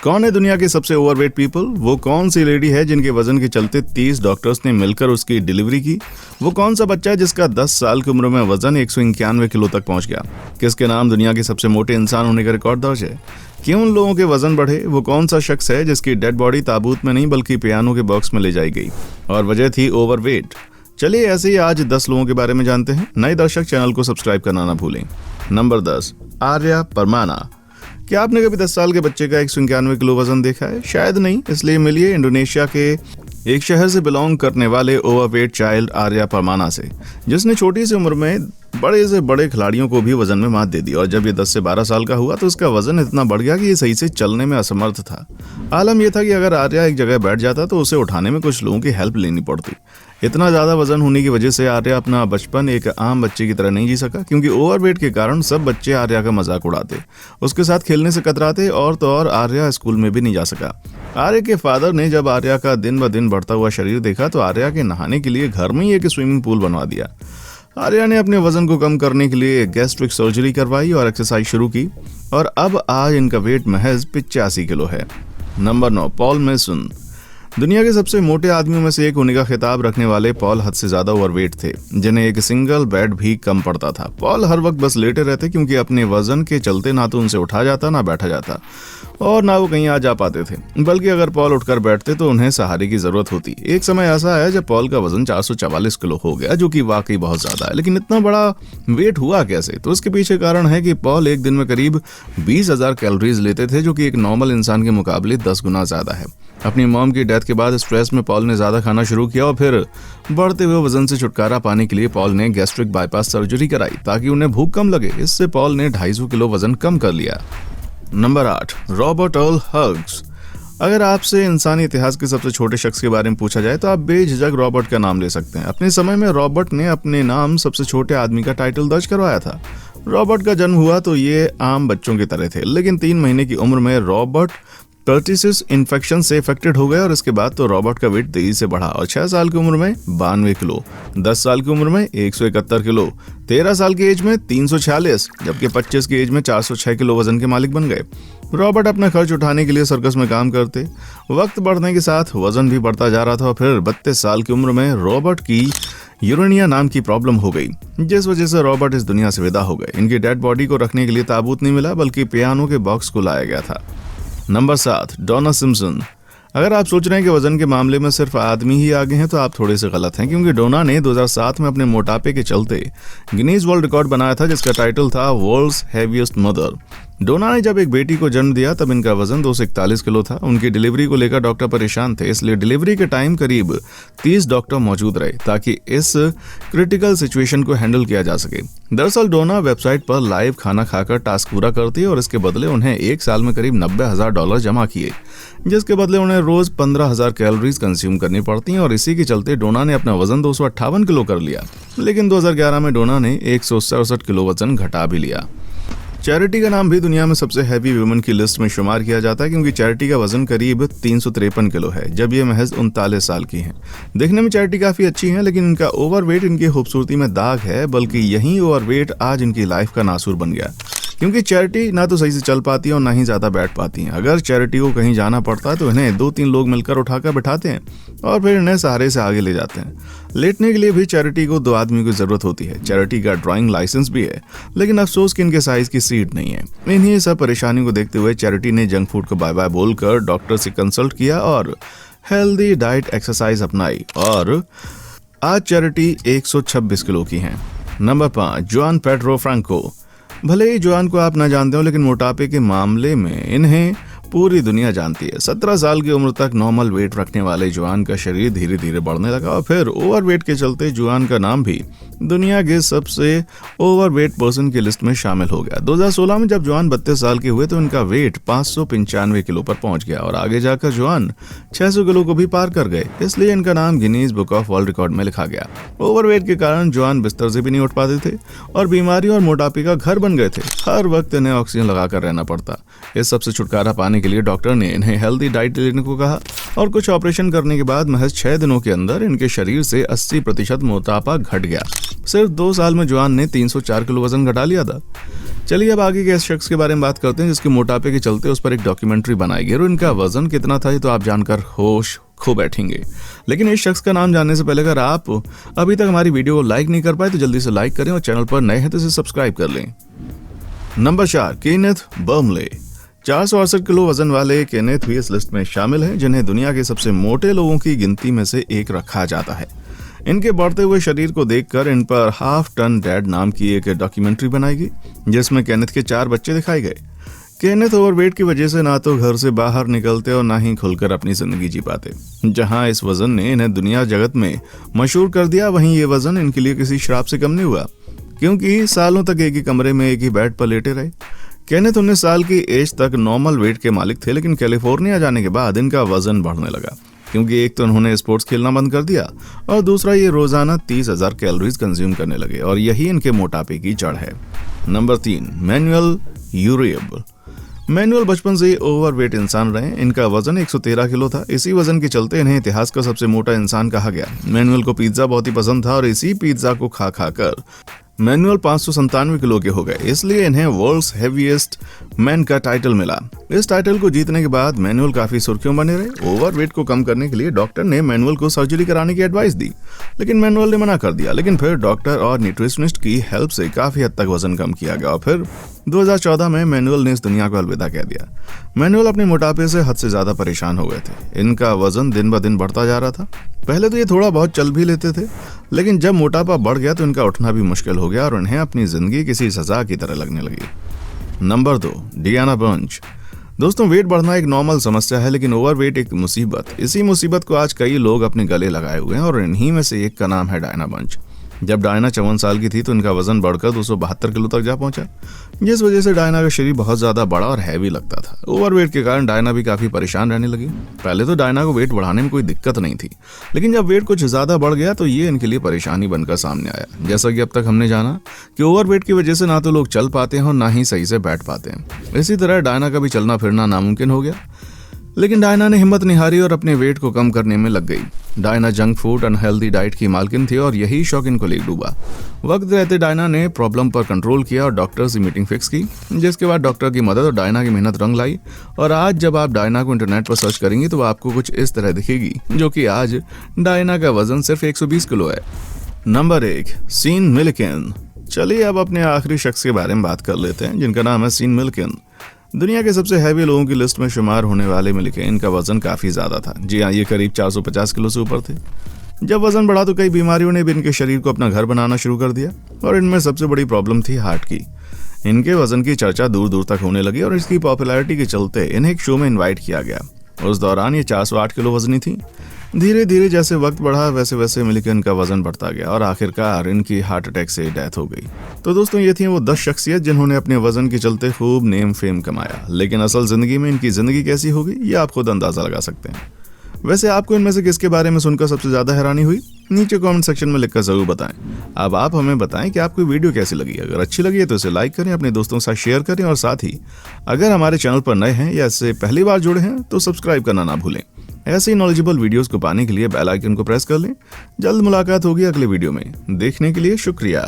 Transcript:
कौन है दुनिया के सबसे ओवरवेट पीपल? वो कौन सी लेडी है जिनके वजन के चलते 30 डॉक्टर्स ने मिलकर उसकी डिलीवरी की? वो कौन सा बच्चा है जिसका 10 साल की उम्र में वजन 191 किलो तक पहुंच गया? किसके नाम दुनिया के सबसे मोटे इंसान होने का रिकॉर्ड दर्ज है? क्यों उन लोगों के वजन बढ़े? वो कौन सा शख्स है जिसकी डेड बॉडी ताबूत में नहीं बल्कि पियानो के बॉक्स में ले जाई गई और वजह थी ओवरवेट? चलिए ऐसे ही आज 10 लोगों के बारे में जानते हैं। नए दर्शक चैनल को सब्सक्राइब करना ना भूलें। नंबर 10, आर्या परमाना। क्या आपने कभी 10 साल के बच्चे का 191 किलो वजन देखा है? शायद नहीं, इसलिए मिलिए इंडोनेशिया के एक शहर से बिलोंग करने वाले ओवरवेट चाइल्ड आर्या परमाना से, जिसने छोटी सी उम्र में बड़े से बड़े खिलाड़ियों को भी वजन में मात दे दी। और जब ये 10 से 12 साल का हुआ तो उसका वजन इतना बढ़ गया कि ये सही से चलने में असमर्थ था। आलम यह था कि अगर आर्या एक जगह बैठ जाता तो उसे उठाने में कुछ लोगों की हेल्प लेनी पड़ती। इतना ज्यादा वजन होने की वजह से आर्या अपना बचपन एक आम बच्चे की तरह नहीं जी सका, क्योंकि ओवरवेट के कारण सब बच्चे आर्या का मजाक उड़ाते, उसके साथ खेलने से कतराते और तो और आर्या स्कूल में भी नहीं जा सका। आर्या के फादर ने जब आर्या का दिन ब दिन बढ़ता हुआ शरीर देखा तो आर्या के नहाने के लिए घर में ही एक स्विमिंग पूल बनवा दिया। आर्या ने अपने वजन को कम करने के लिए गैस्ट्रिक सर्जरी करवाई और एक्सरसाइज शुरू की और अब आज इनका वेट महज 85 किलो है। Number 9, Paul mason. दुनिया के सबसे मोटे आदमियों में से एक होने का खिताब रखने वाले पॉल हद से ज्यादा ओवरवेट थे, जिन्हें एक सिंगल बेड भी कम पड़ता था। पॉल हर वक्त बस लेटे रहते, क्योंकि अपने वजन के चलते ना तो उनसे उठा जाता ना बैठा जाता और ना वो कहीं आ जा पाते थे, बल्कि अगर पॉल उठकर बैठते तो उन्हें सहारे की जरूरत होती। एक समय ऐसा आया जब पॉल का वजन 444 किलो हो गया, जो कि वाकई बहुत ज्यादा है। लेकिन इतना बड़ा वेट हुआ कैसे? तो इसके पीछे कारण है कि पॉल एक दिन में करीब 20,000 कैलोरीज लेते थे, जो कि एक नॉर्मल इंसान के मुकाबले 10 गुना ज्यादा है। अपनी मॉम की डेथ के बाद स्ट्रेस में पॉल ने ज्यादा खाना शुरू किया और फिर बढ़ते हुए वजन से छुटकारा पाने के लिए पॉल ने गैस्ट्रिक बाईपास सर्जरी कराई ताकि उन्हें भूख कम लगे। इससे पॉल ने 250 किलो वजन कम कर लिया। Number 8, Robert earl hugs. अगर आपसे इंसानी इतिहास के सबसे छोटे शख्स के बारे में पूछा जाए तो आप बेझिझक रॉबर्ट का नाम ले सकते हैं। अपने समय में रॉबर्ट ने अपने नाम सबसे छोटे आदमी का टाइटल दर्ज करवाया था। रॉबर्ट का जन्म हुआ तो ये आम बच्चों की तरह थे, लेकिन 3 महीने की उम्र में रॉबर्ट पर्टिसिस इन्फेक्शन से इफेक्टेड हो गए और इसके बाद तो रॉबर्ट का वेट तेजी से बढ़ा और 6 साल की उम्र में 92 किलो, 10 साल की उम्र में 171 किलो, 13 साल की एज में 346, जबकि 25 की एज में 406 किलो वजन के मालिक बन गए। रॉबर्ट अपना खर्च उठाने के लिए सर्कस में काम करते। वक्त बढ़ने के साथ वजन भी बढ़ता जा रहा था और फिर 32 साल की उम्र में रॉबर्ट की यूरेनिया नाम की प्रॉब्लम हो गई, जिस वजह से रॉबर्ट इस दुनिया से विदा हो गए। इनकी डेड बॉडी को रखने के लिए ताबूत नहीं मिला, बल्कि पियानो के बॉक्स को लाया गया था। नंबर 7, डोना सिम्पसन। अगर आप सोच रहे हैं कि वजन के मामले में सिर्फ आदमी ही आगे हैं तो आप थोड़े से गलत हैं, क्योंकि डोना ने 2007 में अपने मोटापे के चलते गिनीज वर्ल्ड रिकॉर्ड बनाया था, जिसका टाइटल था वर्ल्ड्स हेवीएस्ट मदर। डोना ने जब एक बेटी को जन्म दिया तब इनका वजन 241 किलो था। उनकी डिलीवरी को लेकर डॉक्टर परेशान थे, इसलिए डिलीवरी के टाइम करीब 30 डॉक्टर मौजूद रहे ताकि इस क्रिटिकल सिचुएशन को हैंडल किया जा सके। दरअसल डोना वेबसाइट पर लाइव खाना खाकर टास्क पूरा करती और इसके बदले उन्हें एक साल में करीब $90,000 जमा किए, जिसके बदले उन्हें रोज 15,000 कैलोरीज कंज्यूम करनी पड़ती हैं और इसी के चलते डोना ने अपना वजन 258 किलो कर लिया। लेकिन 2011 में डोना ने 167 किलो वजन घटा भी लिया। चैरिटी का नाम भी दुनिया में सबसे हैवी वुमेन की लिस्ट में शुमार किया जाता है, क्योंकि चैरिटी का वजन करीब 353 किलो है, जब ये महज 39 साल की हैं। देखने में चैरिटी काफी अच्छी हैं, लेकिन इनका ओवरवेट इनकी खूबसूरती में दाग है, बल्कि यही ओवरवेट आज इनकी लाइफ का नासूर बन गया। क्योंकि चैरिटी ना तो सही से चल पाती है और ना ही ज्यादा बैठ पाती हैं। अगर चैरिटी को कहीं जाना पड़ता है तो इन्हें 2-3 लोग मिलकर उठाकर बैठाते हैं और फिर इन्हें सहारे से आगे ले जाते हैं। लेटने के लिए भी चैरिटी को 2 आदमी की जरूरत होती है। चैरिटी का ड्राइंग लाइसेंस भी है, लेकिन अफसोस कि इनके साइज की सीट नहीं है। इन्हीं सब परेशानी को देखते हुए चैरिटी ने जंक फूड को बाय बाय बोलकर डॉक्टर से कंसल्ट किया और हेल्दी डाइट एक्सरसाइज अपनाई और आज चैरिटी 126 किलो की है। नंबर 5, जुआन पेड्रो फ्रांको। भले ही जुआन को आप ना जानते हो, लेकिन मोटापे के मामले में इन्हें पूरी दुनिया जानती है। 17 साल की उम्र तक नॉर्मल वेट रखने वाले जुआन का शरीर धीरे धीरे बढ़ने लगा और फिर ओवरवेट के चलते जुआन का नाम भी दुनिया के सबसे ओवरवेट पर्सन की लिस्ट में शामिल हो गया। 2016 में जब जुआन 32 साल के हुए तो इनका वेट 595 किलो पर पहुंच गया और आगे जाकर जुआन 600 किलो को भी पार कर गए, इसलिए इनका नाम Guinness book of world record में लिखा गया। ओवरवेट के कारण जुआन बिस्तर से भी नहीं उठ पाते थे और बीमारी और मोटापे का घर बन गए थे। हर वक्त इन्हें ऑक्सीजन लगाकर रहना पड़ता। इस सबसे छुटकारा पाने के लिए डॉक्टर ने इन्हें हेल्दी डाइट लेने को कहा और कुछ ऑपरेशन करने के बाद महज 6 दिनों के अंदर इनके शरीर से 80% मोटापा घट गया। सिर्फ 2 साल में जुआन ने 304 किलो वजन घटा लिया था। चलिए अब आगे के इस शख्स के बारे में बात करते हैं जिसके मोटापे के चलते उस पर एक डॉक्यूमेंट्री बनाई गई और इनका वजन कितना था ये तो आप जानकर होश खो बैठेंगे। लेकिन इस शख्स का नाम जानने से पहले अगर आप अभी तक हमारी वीडियो को लाइक नहीं कर पाए तो जल्दी से लाइक करें और चैनल पर नए हैं तो इसे सब्सक्राइब कर लें। Number 4, Kenneth बर्मले। 468 किलो वजन वाले केनेथ भी इस लिस्ट में शामिल हैं जिन्हें दुनिया के सबसे मोटे लोगों की गिनती में से एक रखा जाता है। इनके बढ़ते हुए शरीर को देखकर इन पर हाफ टन डैड नाम की एक डॉक्यूमेंट्री बनाई गई जिसमें केनेथ के 4 बच्चे दिखाए गए। केनेथ ओवरवेट की वजह से ना तो घर से बाहर निकलते और ना ही खुलकर अपनी जिंदगी जी पाते। जहां इस वजन ने इन्हें दुनिया जगत में मशहूर कर दिया, वहीं ये वजन इनके लिए किसी श्राप से कम नहीं हुआ, क्योंकि सालों तक एक ही कमरे में एक ही बेड पर लेटे रहे। केनेथ 19 साल की एज तक नॉर्मल वेट के मालिक थे, लेकिन कैलिफोर्निया जाने के बाद इनका वजन बढ़ने लगा, क्योंकि एक तो उन्होंने स्पोर्ट्स खेलना बंद कर दिया और दूसरा ये रोजाना 30,000 कैलोरीज कंज्यूम करने लगे और यही इनके मोटापे की जड़ है। Number 3, manual यूरेब। मैनुअल बचपन से ही ओवरवेट इंसान रहे। इनका वजन 113 किलो था। इसी वजन के चलते इन्हें इतिहास का सबसे मोटा इंसान कहा गया। मैनुअल को पिज्जा बहुत ही पसंद था और इसी पिज्जा को खा कर मैनुअल 597 किलो के हो गए, इसलिए इन्हें वर्ल्ड्स हेवीएस्ट मैन का टाइटल मिला। इस टाइटल को जीतने के बाद मैनुअल काफी सुर्खियों बने रहे। ओवरवेट को कम करने के लिए डॉक्टर ने मैनुअल को सर्जरी कराने की एडवाइस दी, लेकिन मैनुअल ने मना कर दिया। लेकिन फिर डॉक्टर और न्यूट्रिशनिस्ट की हेल्प से काफी हद तक वजन कम किया गया और फिर 2014 में मैनुअल ने इस दुनिया को अलविदा कह दिया। मैनुअल अपने मोटापे से हद से ज्यादा परेशान हो गए थे। इनका वजन दिन ब दिन बढ़ता जा रहा था। पहले तो ये थोड़ा बहुत चल भी लेते थे, लेकिन जब मोटापा बढ़ गया तो इनका उठना भी मुश्किल हो गया और उन्हें अपनी जिंदगी किसी सजा की तरह लगने लगी। Number 2, Diana bunch. दोस्तों, वेट बढ़ना एक नॉर्मल समस्या है, लेकिन ओवरवेट एक मुसीबत। इसी मुसीबत को आज कई लोग अपने गले लगाए हुए हैं और इन्हीं में से एक का नाम है डायना बंच। जब डायना 54 साल की थी तो इनका वजन बढ़कर 272 किलो तक जा पहुंचा, जिस वजह से डायना का शरीर बहुत ज्यादा बड़ा और हैवी लगता था। ओवरवेट के कारण डायना भी काफी परेशान रहने लगी। पहले तो डायना को वेट बढ़ाने में कोई दिक्कत नहीं थी, लेकिन जब वेट कुछ ज्यादा बढ़ गया तो ये इनके लिए परेशानी बनकर सामने आया। जैसा कि अब तक हमने जाना कि ओवरवेट की वजह से ना तो लोग चल पाते हैं और ना ही सही से बैठ पाते हैं। इसी तरह डायना का भी चलना फिरना नामुमकिन हो गया, लेकिन डायना ने हिम्मत नहीं हारी और अपने वेट को कम करने में लग गई। Diana junk food unhealthy diet की मालकिन थी और यही शौक इनको ले डूबा। वक्त रहते डायना ने प्रॉब्लम पर कंट्रोल किया और डॉक्टर से मीटिंग फिक्स की, जिसके बाद डॉक्टर की मदद और डायना की मेहनत रंग लाई। और आज जब आप डायना को इंटरनेट पर सर्च करेंगे तो आपको कुछ इस तरह दिखेगी, जो कि आज डायना का वजन सिर्फ 120 किलो है। नंबर 1, सीन मिल्किन। चलिए अब अपने आखिरी शख्स के बारे में बात कर लेते हैं, जिनका नाम है सीन मिल्किन। दुनिया के सबसे हैवी लोगों की लिस्ट में शुमार होने वाले मिल्किन का वजन काफी ज्यादा था। जी हाँ, ये करीब 450 किलो से ऊपर थे। जब वजन बढ़ा तो कई बीमारियों ने भी इनके शरीर को अपना घर बनाना शुरू कर दिया और इनमें सबसे बड़ी प्रॉब्लम थी हार्ट की। इनके वजन की चर्चा दूर दूर तक होने लगी और इसकी पॉपुलैरिटी के चलते इन्हें एक शो में इन्वाइट किया गया। उस दौरान ये 408 किलो वजनी थी। धीरे धीरे जैसे वक्त बढ़ा वैसे वैसे मिल्किन का वजन बढ़ता गया और आखिरकार इनकी हार्ट अटैक से डेथ हो गई। तो दोस्तों, ये थी वो 10 शख्सियत जिन्होंने अपने वजन के चलते खूब नेम फेम कमाया, लेकिन असल जिंदगी में इनकी जिंदगी कैसी होगी ये आप खुद अंदाजा लगा सकते हैं। वैसे आपको इनमें से किसके बारे में सुनकर सबसे ज्यादा हैरानी हुई? नीचे कमेंट सेक्शन में लिखकर जरूर बताएं। अब आप हमें बताएं कि आपको वीडियो कैसी लगी। अगर अच्छी लगी है तो इसे लाइक करें, अपने दोस्तों के साथ शेयर करें और साथ ही अगर हमारे चैनल पर नए हैं या इससे पहली बार जुड़े हैं तो सब्सक्राइब करना ना भूलें। ऐसे ही नॉलेजेबल वीडियोस को पाने के लिए बेल आइकन को प्रेस कर लें। जल्द मुलाकात होगी अगले वीडियो में। देखने के लिए शुक्रिया।